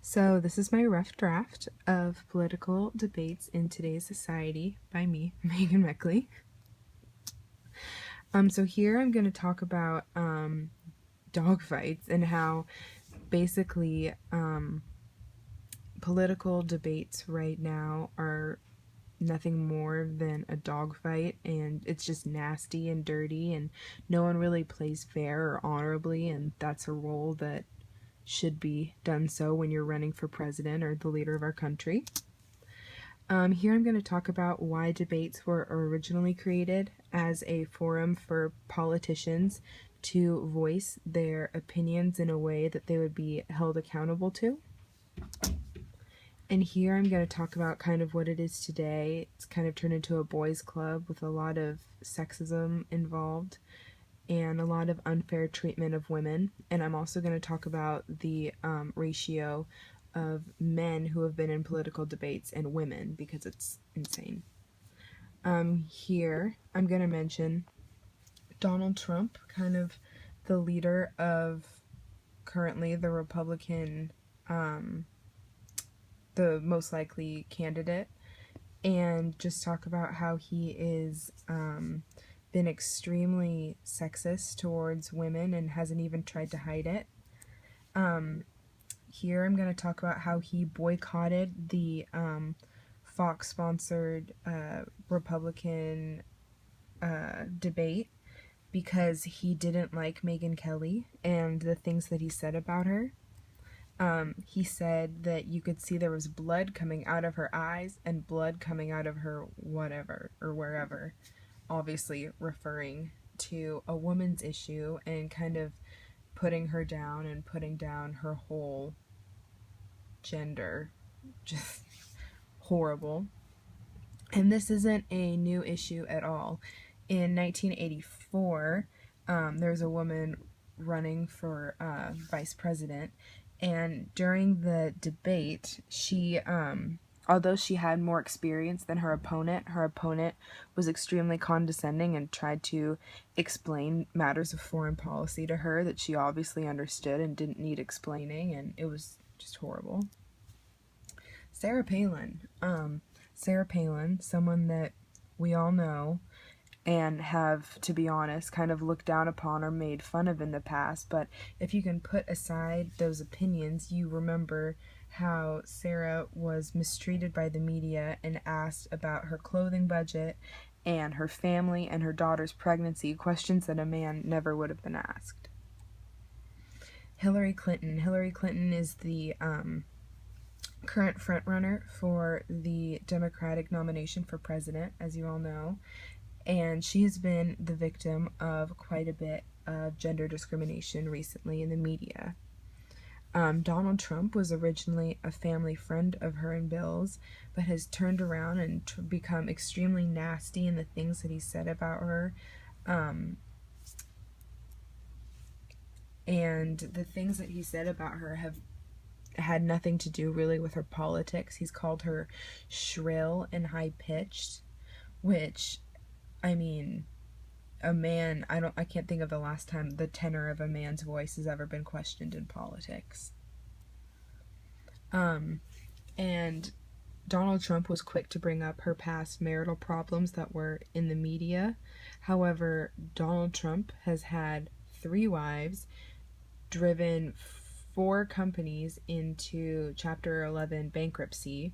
So, this is my rough draft of political debates in today's society by me, Megan Meckley. So here I'm going to talk about dogfights and how basically political debates right now are nothing more than a dogfight, and it's just nasty and dirty, and no one really plays fair or honorably, and that's a role that should be done so when you're running for president or the leader of our country. Here I'm going to talk about why debates were originally created as a forum for politicians to voice their opinions in a way that they would be held accountable to. And here I'm going to talk about kind of what it is today. It's kind of turned into a boys' club with a lot of sexism involved and a lot of unfair treatment of women. And I'm also going to talk about the ratio of men who have been in political debates and women, because it's insane. Here I'm going to mention Donald Trump, kind of the leader of currently the Republican, the most likely candidate, and just talk about how he is been extremely sexist towards women and hasn't even tried to hide it. Here I'm going to talk about how he boycotted the Fox-sponsored Republican debate because he didn't like Megyn Kelly and the things that he said about her. He said that you could see there was blood coming out of her eyes and blood coming out of her whatever or wherever, obviously referring to a woman's issue and kind of putting her down and putting down her whole gender. Just horrible. And this isn't a new issue at all. In 1984, there was a woman running for vice president, and during the debate, she, although she had more experience than her opponent was extremely condescending and tried to explain matters of foreign policy to her that she obviously understood and didn't need explaining, and it was just horrible. Sarah Palin, someone that we all know and have, to be honest, kind of looked down upon or made fun of in the past, but if you can put aside those opinions, you remember how Sarah was mistreated by the media and asked about her clothing budget and her family and her daughter's pregnancy, questions that a man never would have been asked. Hillary Clinton is the current frontrunner for the Democratic nomination for president, as you all know, and she has been the victim of quite a bit of gender discrimination recently in the media. Donald Trump was originally a family friend of her and Bill's, but has turned around and become extremely nasty in the things that he said about her. And the things that he said about her have had nothing to do really with her politics. He's called her shrill and high-pitched, which, I mean, a man, I can't think of the last time the tenor of a man's voice has ever been questioned in politics. And Donald Trump was quick to bring up her past marital problems that were in the media. However, Donald Trump has had 3 wives, driven 4 companies into Chapter 11 bankruptcy,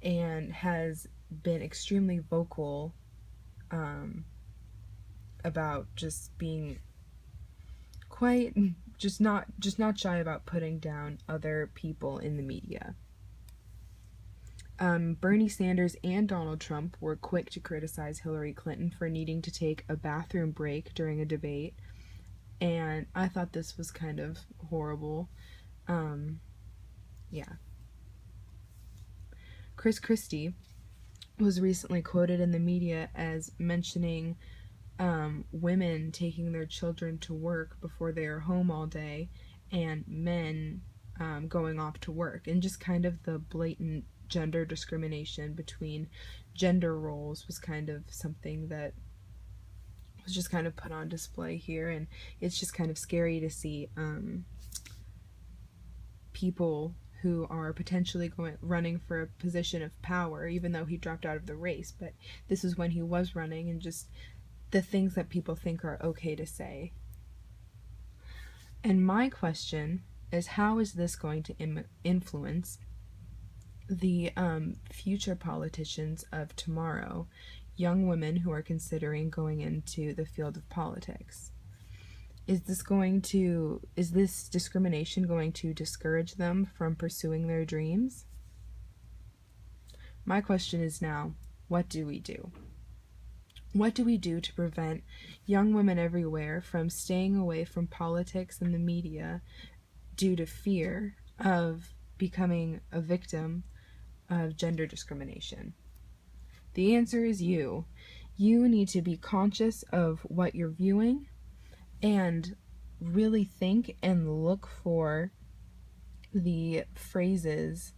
and has been extremely vocal about just being quite just not shy about putting down other people in the media. Bernie Sanders and Donald Trump were quick to criticize Hillary Clinton for needing to take a bathroom break during a debate, and I thought this was kind of horrible. Yeah. Chris Christie was recently quoted in the media as mentioning women taking their children to work before they are home all day, and men going off to work, and just kind of the blatant gender discrimination between gender roles was kind of something that was just kind of put on display here, and it's just kind of scary to see people who are potentially running for a position of power, even though he dropped out of the race. But this is when he was running, and just the things that people think are okay to say. And my question is, how is this going to influence the future politicians of tomorrow, young women who are considering going into the field of politics? Is this discrimination going to discourage them from pursuing their dreams? My question is now, what do we do? What do we do to prevent young women everywhere from staying away from politics and the media due to fear of becoming a victim of gender discrimination? The answer is you. You need to be conscious of what you're viewing and really think and look for the phrases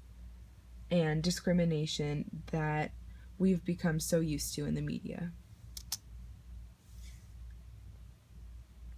and discrimination that we've become so used to in the media.